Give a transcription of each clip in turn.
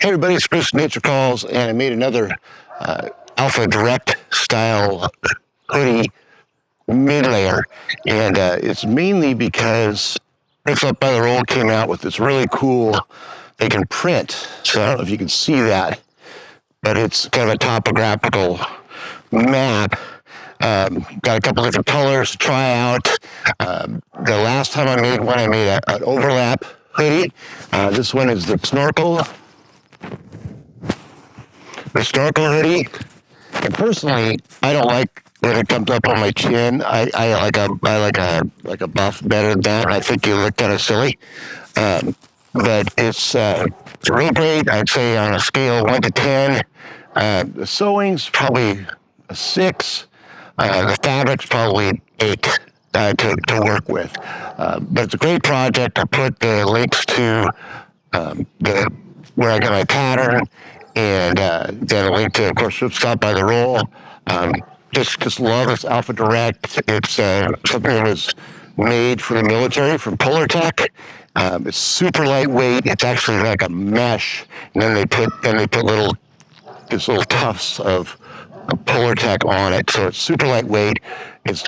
Hey everybody, it's Chris Nature Calls, and I made another Alpha Direct style hoodie mid layer, and it's mainly because Rips Up by the Roll came out with this really cool, they can print, so I don't know if you can see that, but it's kind of a topographical map. Got a couple different colors to try out. The last time I made one, I made an overlap hoodie. This one is the Snorkel hoodie. And personally, I don't like when it comes up on my chin. I like a buff better than that. I think you look kind of silly. But it's real great. I'd say on a scale of 1 to 10. The sewing's probably a 6. The fabric's probably 8 to work with. But it's a great project. I put the links to where I got my pattern, and then a link to, of course, Stop by the Roll. Just love this Alpha Direct. It's something that was made for the military from Polartec. It's super lightweight. It's actually like a mesh, and then they put little tufts of Polartec on it, so it's super lightweight. It's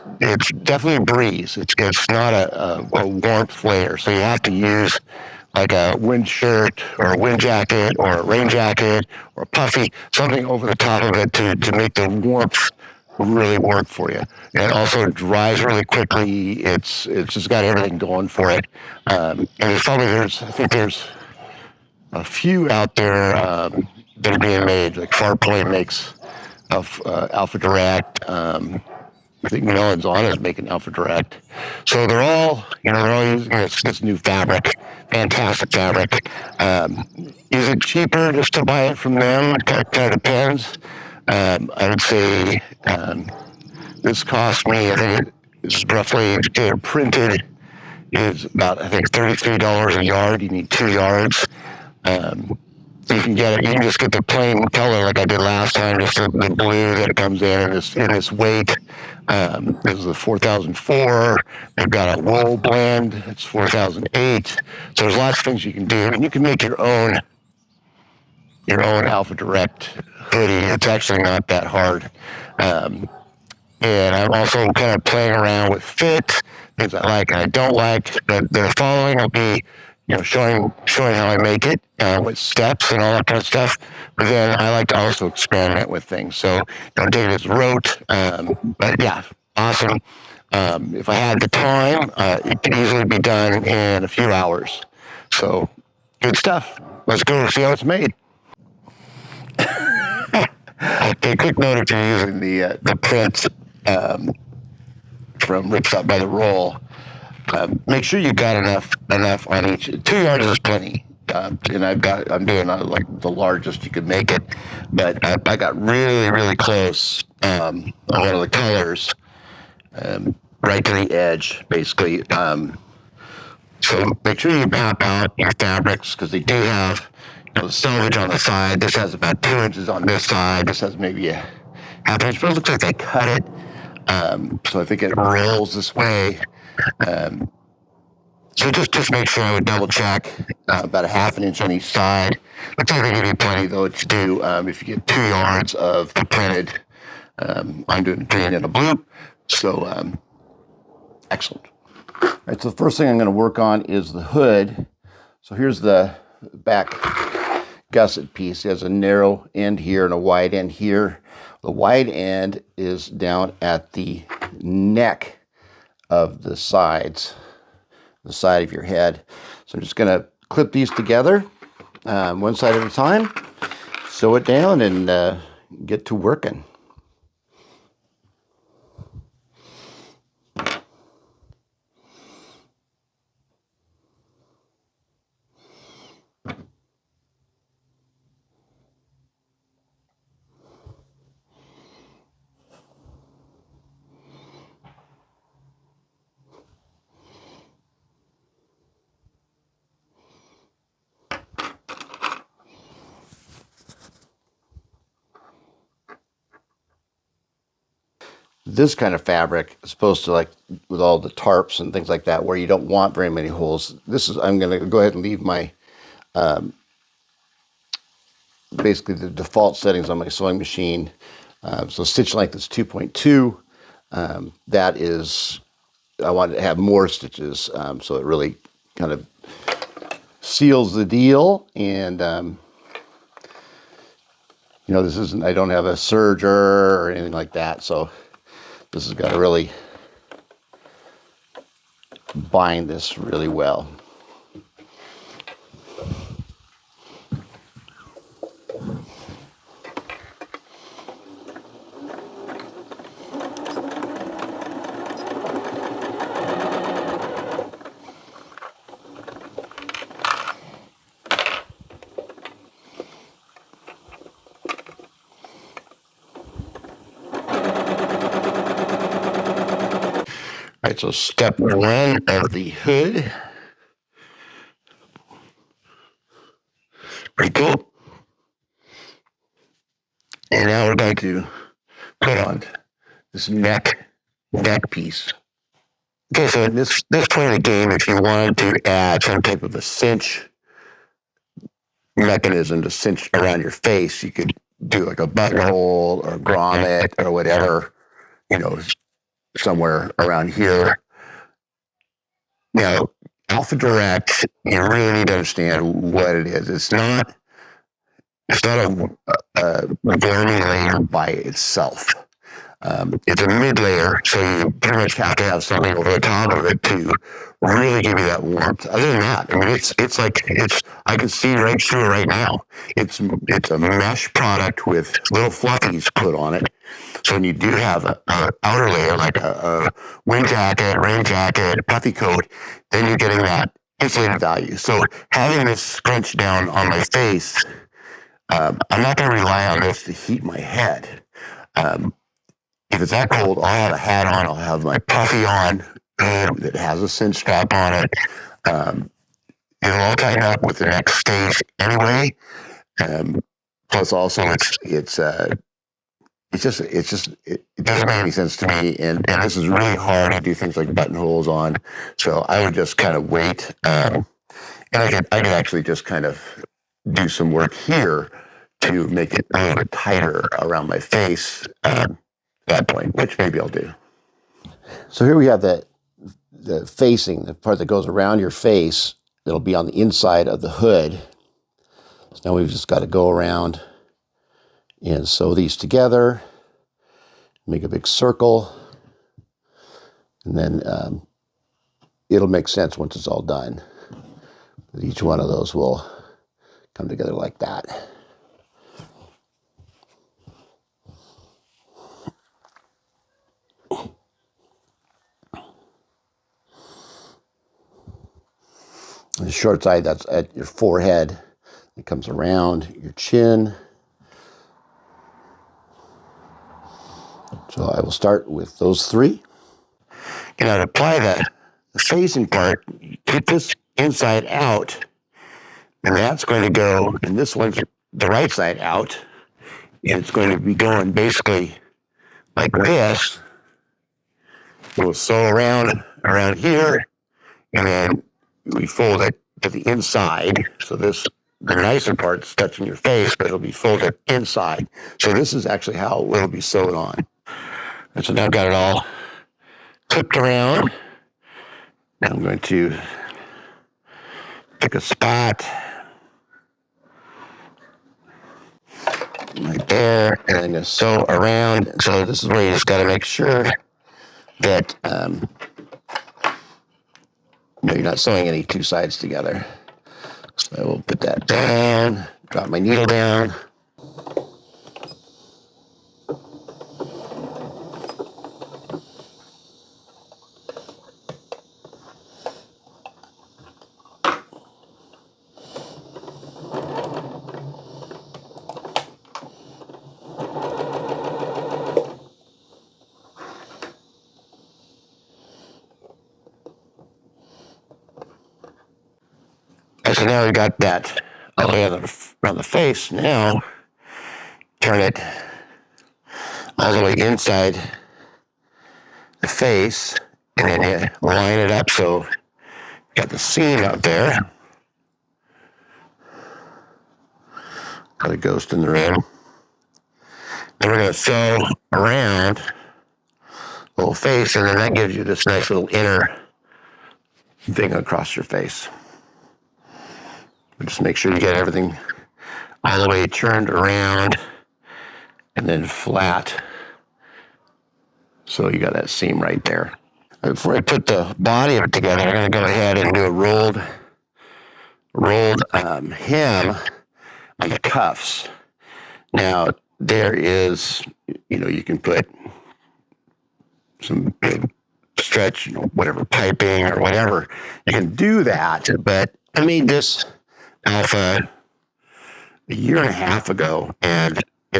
definitely a breeze. It's not a warmth layer, so you have to use like a wind shirt or a wind jacket or a rain jacket or a puffy, something over the top of it to make the warmth really work for you. And it also dries really quickly. It's just got everything going for it. And I think there's a few out there that are being made, like Farpoint makes Alpha Direct. I think Mellon's on is making Alpha Direct. So they're all using this new fabric, fantastic fabric. Is it cheaper just to buy it from them? It kind of depends. I would say this cost me, I think it's roughly, to get it printed, is about, I think, $33 a yard. You need 2 yards. You can just get the plain color like I did last time, just the blue that comes in this weight. This is a 4004. They've got a wool blend. It's 4008. So there's lots of things you can do, and you can make your own Alpha Direct hoodie. It's actually not that hard. And I'm also kind of playing around with fit, things I like and I don't like. But the following will be, showing how I make it with steps and all that kind of stuff. But then I like to also experiment with things. So don't take it as rote. But yeah, awesome. If I had the time, it could easily be done in a few hours. So good stuff. Let's go see how it's made. Okay, quick note if you're using the print from Rips Up by the Roll. Make sure you got enough on each. 2 yards is plenty, and I'm doing like the largest you could make it, but I got really close on one of the colors, right to the edge, basically. So make sure you map out your fabrics, because they do have the selvage on the side. This has about 2 inches on this side. This has maybe a half inch, but it looks like they cut it. So I think it rolls this way. So just make sure I would double check about a half an inch on each side. Looks like they give you plenty though to do if you get 2 yards of the printed. I'm doing a green and a blue. So excellent. All right, so the first thing I'm going to work on is the hood. So here's the back gusset piece. It has a narrow end here and a wide end here. The wide end is down at the neck of the sides, the side of your head. So I'm just going to clip these together, one side at a time, sew it down, and get to working. This kind of fabric is supposed to, like with all the tarps and things like that, where you don't want very many holes. I'm going to go ahead and leave my basically the default settings on my sewing machine. So stitch length is 2.2. That is, I wanted to have more stitches, so it really kind of seals the deal. And you know, this isn't, I don't have a serger or anything like that, so this has got to really bind this really well. All right, so step one of the hood. Pretty cool. And now we're going to put on this neck piece. Okay, so at this point in the game, if you wanted to add some type of a cinch mechanism to cinch around your face, you could do like a buttonhole or grommet or whatever, you know, somewhere around here. Now, Alpha Direct, you really need to understand what it is. It's not a burning layer by itself. It's a mid layer, so you pretty much have to have something over the top of it to really give you that warmth. Other than that, I mean, it's like I can see right through it right now. It's a mesh product with little fluffies put on it. So when you do have an outer layer like a wind jacket, rain jacket, puffy coat, then you're getting that insulated value. So having this scrunch down on my face, I'm not going to rely on this to heat my head. If it's that cold, I'll have a hat on. I'll have my puffy on that has a cinch strap on it. It'll all tighten up with the next stage anyway. Plus, also, it doesn't make any sense to me. And this is really hard to do things like buttonholes on. So I would just kind of wait. And I could actually just kind of do some work here to make it a little bit tighter around my face at that point, which maybe I'll do. So here we have the facing, the part that goes around your face, that'll be on the inside of the hood. So now we've just got to go around and sew these together, make a big circle, and then it'll make sense once it's all done. Each one of those will come together like that. The short side, that's at your forehead. It comes around your chin. So I will start with those three. You know, to apply the facing part, you keep this inside out, and that's going to go, and this one's the right side out, and it's going to be going basically like this. We'll sew around here, and then we fold it to the inside. So the nicer part's touching your face, but it'll be folded inside. So this is actually how it'll be sewed on. And so now I've got it all clipped around. Now I'm going to pick a spot right there, and I'm going to sew around. So this is where you just got to make sure that you're not sewing any two sides together. So I will put that down, drop my needle down. So now we've got that all the way around the face. Now, turn it all the way inside the face, and then line it up so you got the seam out there. The ghost in the room. Then we're going to sew around the whole face, and then that gives you this nice little inner thing across your face. Just make sure you get everything all the way turned around and then flat. So you got that seam right there. Before I put the body of it together, I'm going to go ahead and do a rolled hem on the cuffs. Now, there is, you can put some stretch, whatever, piping or whatever. You can do that, but I made this alpha a year and a half ago, and I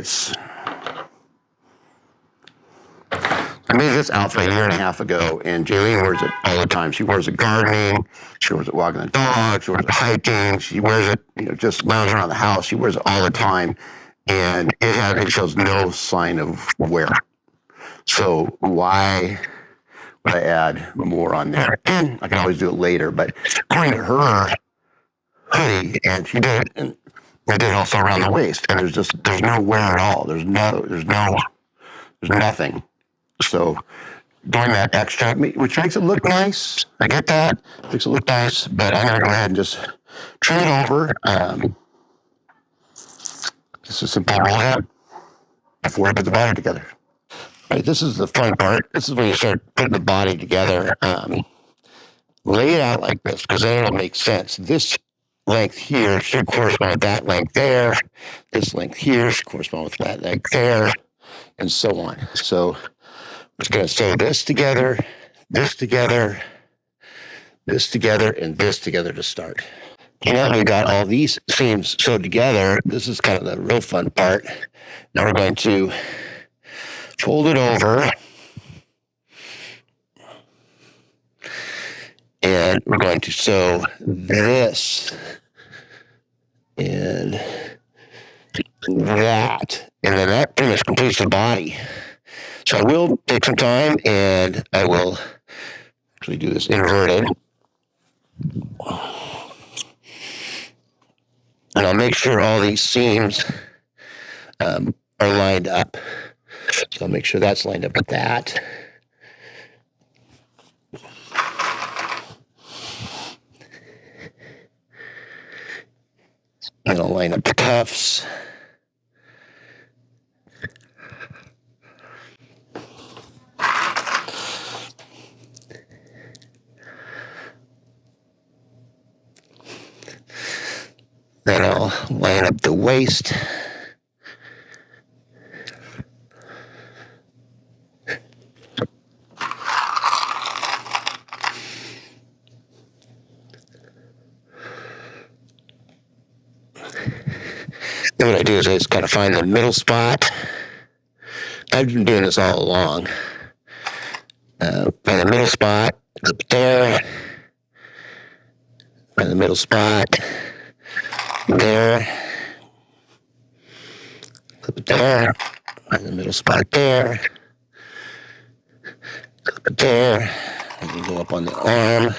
made this alpha a year and a half ago, and Jaylene wears it all the time. She wears it gardening, she wears it walking the dog, she wears it hiking, she wears it, just lounging around the house. She wears it all the time, and it shows no sign of wear. So why would I add more on there? And I can always do it later, but according to her hoodie, and she did it, and I did it also around the waist, and there's no wear at all. There's nothing. So doing that extra, which makes it look nice. I get that. Makes it look nice, but I'm going to go ahead and just trim it over. Just a simple roll head before I put the body together. All right, this is the fun part. This is when you start putting the body together. Lay it out like this, because then it'll make sense. This length here should correspond with that length there. This length here should correspond with that length there, and so on. So I'm just going to sew this together, this together, this together, and this together to start. Now we got all these seams sewed together. This is kind of the real fun part. Now we're going to fold it over, and we're going to sew this and that, and then that pretty much completes the body. So I will take some time, and I will actually do this inverted. And I'll make sure all these seams are lined up. So I'll make sure that's lined up with that. And I'll line up the cuffs. Then I'll line up the waist. Then what I do is I just gotta find the middle spot. I've been doing this all along. Find the middle spot, up there. Find the middle spot. There, clip it there, and the middle spot there, clip it there, and then go up on the arm.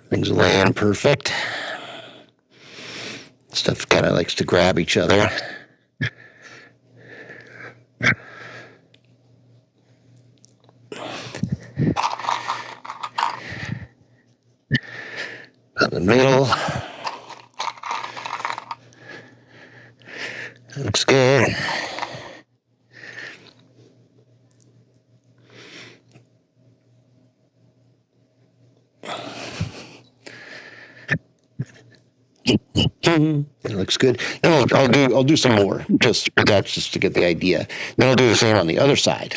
Things land perfect. Stuff kind of likes to grab each other. In the middle. Looks good. It looks good. And I'll do some more. That's just to get the idea. Then I'll do the same on the other side.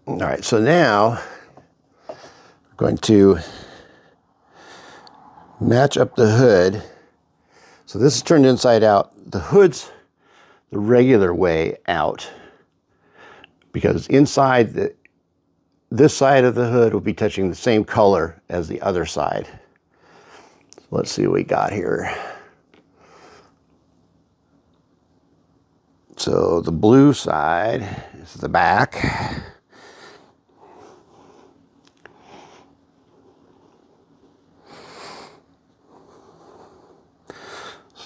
All right. So now we're going to match up the hood. So this is turned inside out. The hood's the regular way out, because inside this side of the hood will be touching the same color as the other side. So let's see what we got here. So the blue side is the back.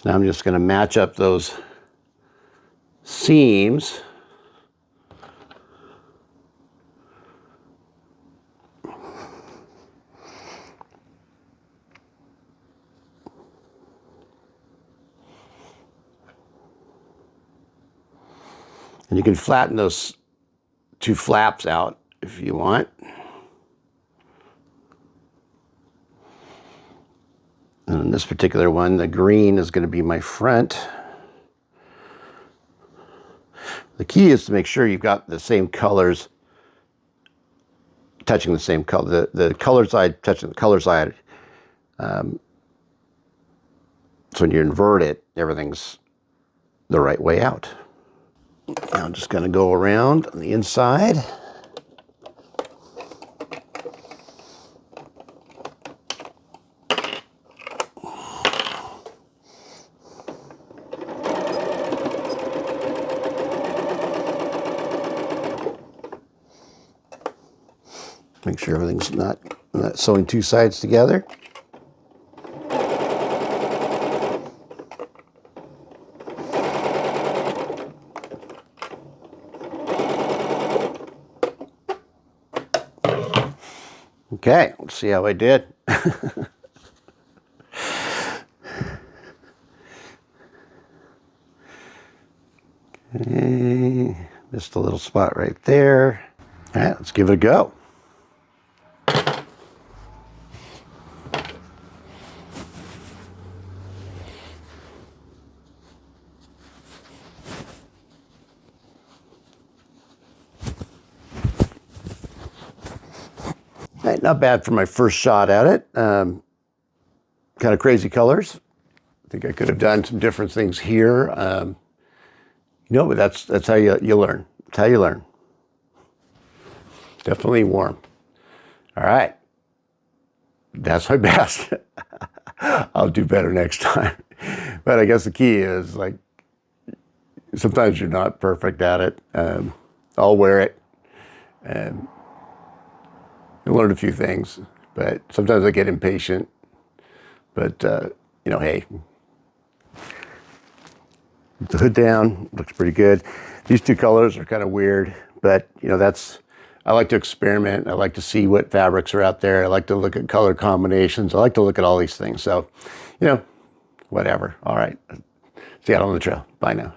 So now I'm just going to match up those seams. And you can flatten those two flaps out if you want. And in this particular one, the green is going to be my front. The key is to make sure you've got the same colors touching the same color. The color side touching the color side. So when you invert it, everything's the right way out. Now I'm just going to go around on the inside. Make sure everything's not sewing two sides together. Okay, let's see how I did. Okay, just a little spot right there. All right, let's give it a go. All right, not bad for my first shot at it. Kind of crazy colors. I think I could have done some different things here. But that's how you learn. That's how you learn. Definitely warm. All right. That's my best. I'll do better next time. But I guess the key is, like, sometimes you're not perfect at it. I'll wear it. I learned a few things, but sometimes I get impatient. But, hey, the hood down looks pretty good. These two colors are kind of weird, but, I like to experiment. I like to see what fabrics are out there. I like to look at color combinations. I like to look at all these things. So, whatever. All right. See you out on the trail. Bye now.